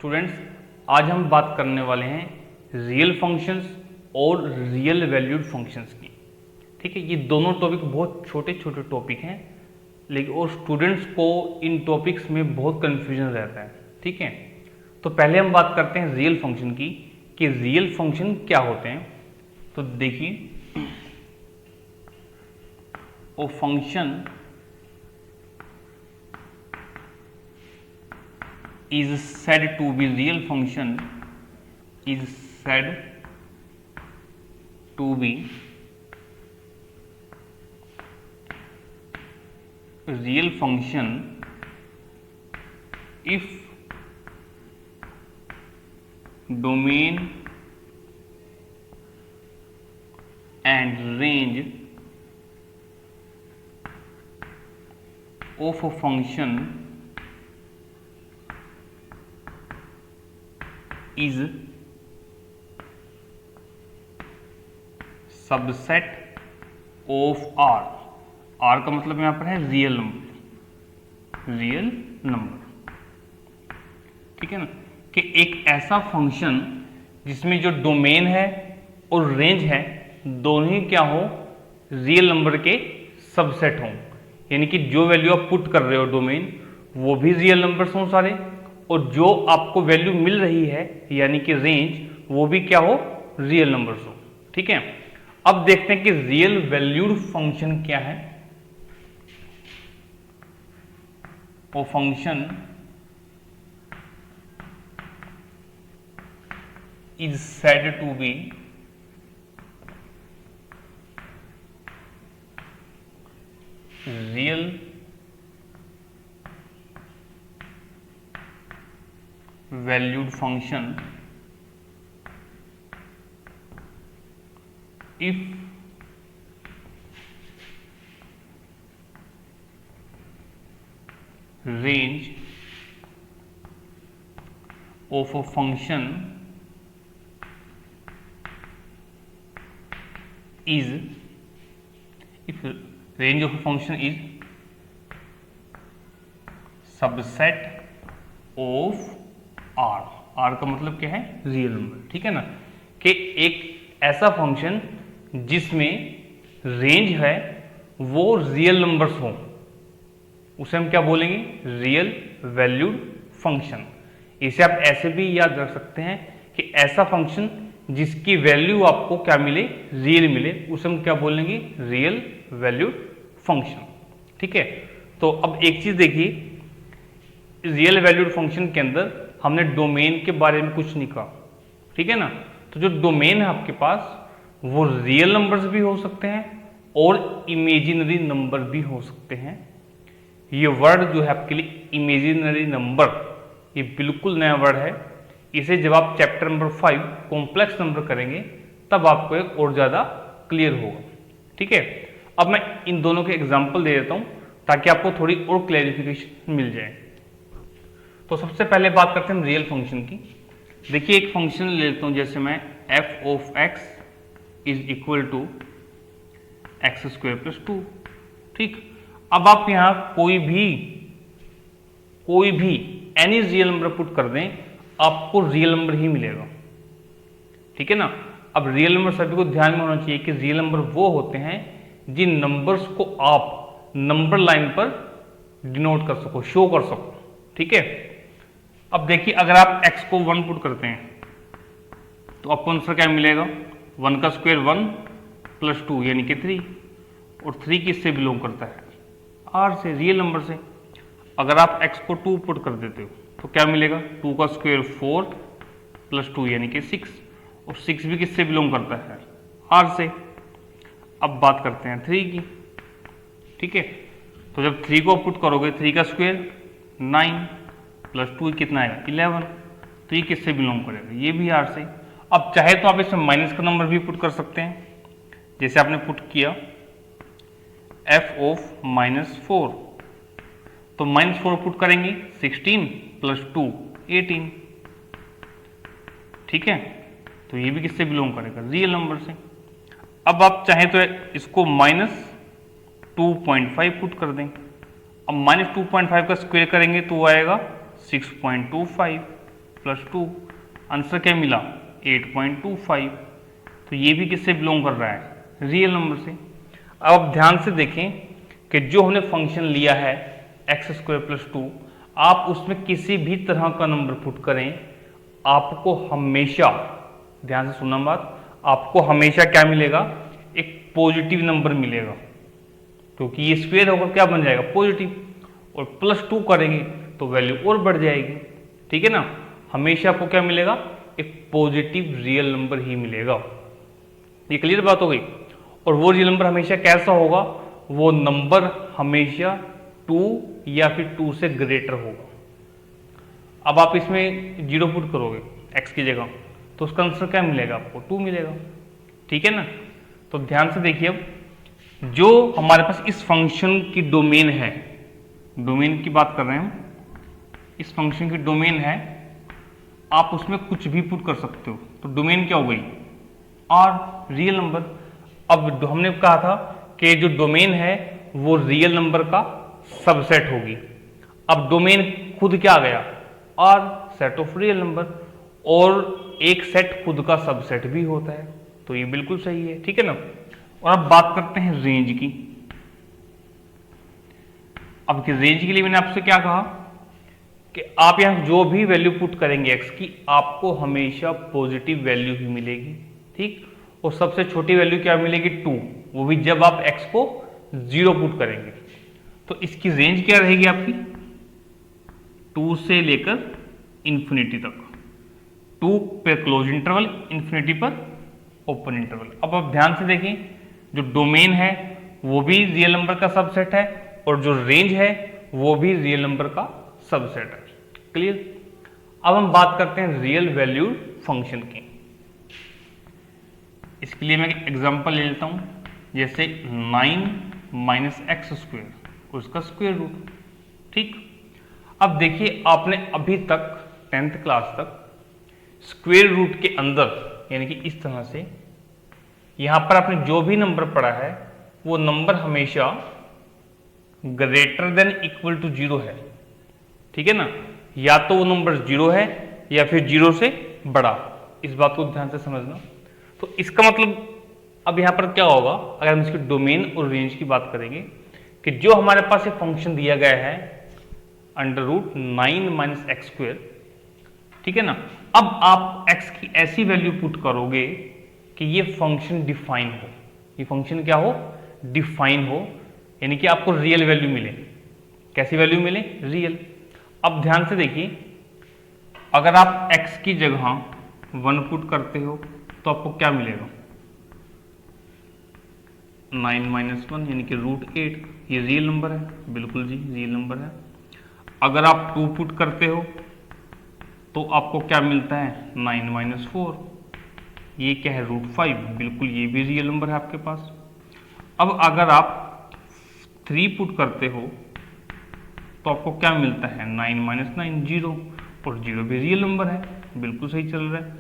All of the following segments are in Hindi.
स्टूडेंट्स, आज हम बात करने वाले हैं रियल फंक्शंस और रियल वैल्यूड फंक्शंस की। ठीक है, ये दोनों टॉपिक बहुत छोटे छोटे टॉपिक हैं, लेकिन और स्टूडेंट्स को इन टॉपिक्स में बहुत कन्फ्यूजन रहता है। ठीक है, तो पहले हम बात करते हैं रियल फंक्शन की कि रियल फंक्शन क्या होते हैं। तो देखिए, वो function is said to be real function is said to be real function if domain and range of a function is subset of R. R का मतलब यहां पर है रियल नंबर, रियल नंबर। ठीक है ना, कि एक ऐसा फंक्शन जिसमें जो डोमेन है और रेंज है दोनों ही क्या हो, रियल नंबर के सबसेट हों। यानी कि जो वैल्यू आप पुट कर रहे हो डोमेन, वो भी रियल नंबर्स हों सारे, और जो आपको वैल्यू मिल रही है यानी कि रेंज, वो भी क्या हो, रियल नंबर्स हो। ठीक है, अब देखते हैं कि रियल वैल्यूड फंक्शन क्या है। वो function is said to be real valued function if range of a function is subset of R. R का मतलब क्या है, रियल नंबर। ठीक है ना, कि एक ऐसा फंक्शन जिसमें रेंज है वो रियल नंबर्स हो, उसे हम क्या बोलेंगे, रियल वैल्यूड फंक्शन। इसे आप ऐसे भी याद रख सकते हैं कि ऐसा फंक्शन जिसकी वैल्यू आपको क्या मिले, रियल मिले, उसे हम क्या बोलेंगे, रियल वैल्यूड फंक्शन। ठीक है, तो अब एक चीज देखिए, रियल वैल्यूड फंक्शन के अंदर हमने डोमेन के बारे में कुछ नहीं कहा। ठीक है ना, तो जो डोमेन है आपके पास वो रियल नंबर्स भी हो सकते हैं और इमेजिनरी नंबर भी हो सकते हैं। ये वर्ड जो है आपके लिए इमेजिनरी नंबर, ये बिल्कुल नया वर्ड है। इसे जब आप चैप्टर नंबर 5 कॉम्प्लेक्स नंबर करेंगे तब आपको एक और ज़्यादा क्लियर होगा। ठीक है, अब मैं इन दोनों के एग्जाम्पल दे देता हूँ ताकि आपको थोड़ी और क्लैरिफिकेशन मिल जाए। तो सबसे पहले बात करते हैं हम रियल फंक्शन की। देखिए, एक फंक्शन ले लेता हूं, जैसे मैं f of x is equal to x square plus 2। ठीक, अब आप यहां कोई भी एनी रियल नंबर पुट कर दें, आपको रियल नंबर ही मिलेगा। ठीक है ना, अब रियल नंबर सभी को ध्यान में होना चाहिए कि रियल नंबर वो होते हैं जिन नंबर्स को आप नंबर लाइन पर डिनोट कर सको, शो कर सको। ठीक है, अब देखिए, अगर आप x को 1 पुट करते हैं तो आपको आंसर क्या मिलेगा, 1 का स्क्वायर 1 प्लस 2 यानी कि 3, और 3 किससे बिलोंग करता है, r से, रियल नंबर से। अगर आप x को 2 पुट कर देते हो तो क्या मिलेगा, 2 का स्क्वायर 4 प्लस 2 यानी कि 6, और 6 भी किससे बिलोंग करता है, r से। अब बात करते हैं 3 की। ठीक है, तो जब 3 को पुट करोगे, 3 का स्क्वायर 9 प्लस 2 कितना आएगा, 11, तो ये किससे बिलोंग करेगा, ये भी आर से। अब चाहे तो आप इसमें माइनस का नंबर भी पुट कर सकते हैं, जैसे आपने पुट किया f ऑफ -4, तो -4 पुट करेंगे, 16 प्लस 2 18। ठीक है, तो ये भी किससे बिलोंग करेगा, रियल नंबर से। अब आप चाहें तो इसको -2.5 पुट कर दें। अब -2.5 का स्क्वायर करेंगे तो वो आएगा 6.25। प्लस 2, आंसर क्या मिला 8.25। तो ये भी किससे बिलोंग कर रहा है, रियल नंबर से। अब आप ध्यान से देखें कि जो हमने फंक्शन लिया है x² + 2, आप उसमें किसी भी तरह का नंबर पुट करें, आपको हमेशा, ध्यान से सुनना बात, आपको हमेशा क्या मिलेगा, एक पॉजिटिव नंबर मिलेगा, क्योंकि ये स्क्वायर होकर क्या बन जाएगा, पॉजिटिव। और +2 करेंगे तो वैल्यू और बढ़ जाएगी, ठीक है ना। हमेशा आपको क्या मिलेगा, एक पॉजिटिव रियल नंबर ही मिलेगा। ये क्लियर बात हो गई। और वो रियल नंबर हमेशा कैसा होगा, वो नंबर हमेशा 2 या फिर 2 से ग्रेटर होगा। अब आप इसमें 0 पुट करोगे x की जगह, तो उसका आंसर क्या मिलेगा, आपको 2 मिलेगा, ठीक है ना। तो ध्यान से देखिए, अब जो हमारे पास इस फंक्शन की डोमेन है, डोमेन की बात कर रहे हैं हम, इस फंक्शन की डोमेन है, आप उसमें कुछ भी पुट कर सकते हो। तो डोमेन क्या हो गई, और रियल नंबर। अब हमने कहा था कि जो डोमेन है वो रियल नंबर का सबसेट होगी। अब डोमेन खुद क्या आ गया, और सेट ऑफ रियल नंबर, और एक सेट खुद का सबसेट भी होता है। तो ये बिल्कुल सही है, ठीक है ना। और अब बात करते हैं रेंज की। अब कि रेंज के लिए मैंने आपसे क्या कहा कि आप यहां जो भी वैल्यू पुट करेंगे x की, आपको हमेशा पॉजिटिव वैल्यू ही मिलेगी, ठीक। और सबसे छोटी वैल्यू क्या मिलेगी, 2, वो भी जब आप x को 0 पुट करेंगे। तो इसकी रेंज क्या रहेगी आपकी, 2 से लेकर इंफिनिटी तक, 2 पे क्लोज इंटरवल, इंफिनिटी पर ओपन इंटरवल। अब आप ध्यान से देखें, जो डोमेन है वो भी रियल नंबर का सबसेट है, और जो रेंज है वो भी रियल नंबर का सबसेट है, क्लियर। अब हम बात करते हैं रियल वैल्यूड फंक्शन की। इसके लिए मैं एक एग्जांपल ले लेता हूं, जैसे 9 - x² उसका स्क्वायर रूट, ठीक। अब देखिए, आपने अभी तक 10th क्लास तक स्क्वायर रूट के अंदर, यानी कि इस तरह से, यहां पर आपने जो भी नंबर पढ़ा है वो नंबर हमेशा ग्रेटर देन इक्वल टू 0 है, ठीक है ना। या तो वो नंबर 0 है या फिर 0 से बड़ा, इस बात को ध्यान से समझना। तो इसका मतलब अब यहां पर क्या होगा, अगर हम इसकी डोमेन और रेंज की बात करेंगे, कि जो हमारे पास ये फंक्शन दिया गया है √9 - x², ठीक है ना। अब आप x की ऐसी वैल्यू पुट करोगे कि ये फंक्शन डिफाइन हो, ये फंक्शन क्या हो, डिफाइन हो, यानी कि आपको रियल वैल्यू मिले। कैसी वैल्यू मिले, रियल। अब ध्यान से देखिए, अगर आप x की जगह 1 पुट करते हो तो आपको क्या मिलेगा, 9 - 1 यानी कि √8, ये रियल नंबर है, बिल्कुल जी रियल नंबर है। अगर आप 2 पुट करते हो तो आपको क्या मिलता है, 9 - 4, ये क्या है, √5, बिल्कुल ये भी रियल नंबर है आपके पास। अब अगर आप 3 पुट करते हो तो आपको क्या मिलता है, 9 - 9 0, और 0 भी रियल नंबर है, बिल्कुल सही चल रहा है।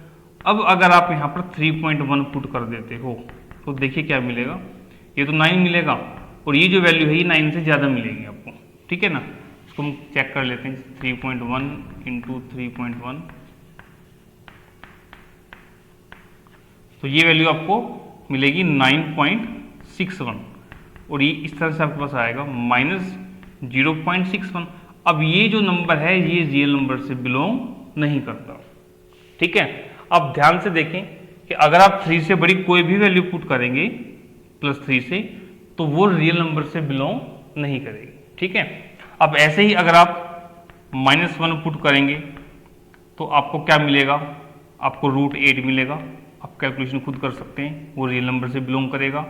अब अगर आप यहाँ पर 3.1 पुट कर देते हो तो देखिए क्या मिलेगा, ये तो 9 मिलेगा, और ये जो वैल्यू है ये 9 से ज़्यादा मिलेगी आपको, ठीक है ना। इसको हम चेक कर लेते हैं, 3.1 × 3.1, तो ये वैल्यू आपको मिलेगी 9.61, और ये इस तरह से आपके पास आएगा -0.61। अब ये जो नंबर है ये रियल नंबर से बिलोंग नहीं करता, ठीक है। अब ध्यान से देखें कि अगर आप 3 से बड़ी कोई भी वैल्यू पुट करेंगे +3 से, तो वो रियल नंबर से बिलोंग नहीं करेगी, ठीक है। अब ऐसे ही अगर आप -1 पुट करेंगे तो आपको क्या मिलेगा, आपको √8 मिलेगा। आप कैलकुलेशन खुद कर सकते हैं, वो रियल नंबर से बिलोंग करेगा।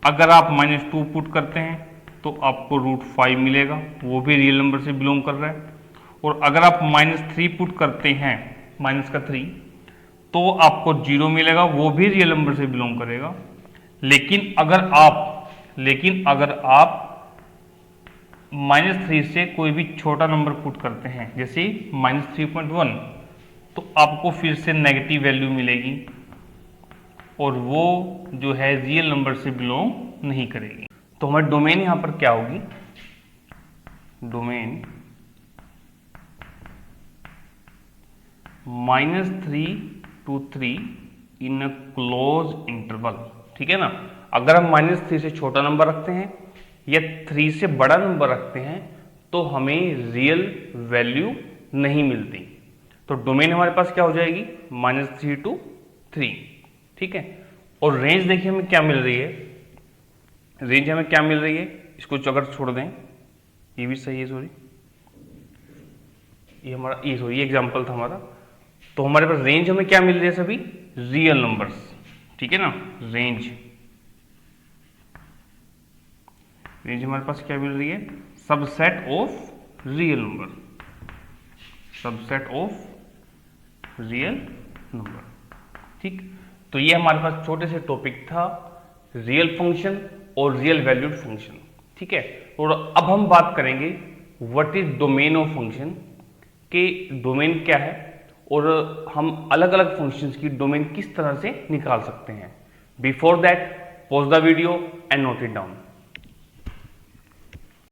अगर आप -2 पुट करते हैं तो आपको √5 मिलेगा, वो भी रियल नंबर से बिलोंग कर रहा है। और अगर आप -3 पुट करते हैं, -3, तो आपको 0 मिलेगा, वो भी रियल नंबर से बिलोंग करेगा। लेकिन अगर आप -3 से कोई भी छोटा नंबर पुट करते हैं, जैसे -3.1, तो आपको फिर से नेगेटिव वैल्यू मिलेगी, और वो जो है रियल नंबर से बिलोंग नहीं करेगी। तो हमारी डोमेन यहां पर क्या होगी, domain -3 to 3 in a close interval, ठीक है ना। अगर हम -3 से छोटा नंबर रखते हैं या 3 से बड़ा नंबर रखते हैं तो हमें रियल वैल्यू नहीं मिलती। तो डोमेन हमारे पास क्या हो जाएगी, -3 to 3, ठीक है। और रेंज देखिए हमें क्या मिल रही है, रेंज हमें क्या मिल रही है, इसको अगर छोड़ दें, ये भी सही है, सॉरी ये एग्जांपल था हमारा। तो हमारे पास रेंज हमें क्या मिल रही है, सभी रियल नंबर्स, ठीक है ना। रेंज हमारे पास क्या मिल रही है, subset of real number, subset of real number, ठीक। तो ये हमारे पास छोटे से टॉपिक था, रियल फंक्शन और रियल वैल्यूड फंक्शन, ठीक है। और अब हम बात करेंगे what is domain of function, के डोमेन क्या है और हम अलग अलग फंक्शंस की डोमेन किस तरह से निकाल सकते हैं। Before that pause the video and note it down.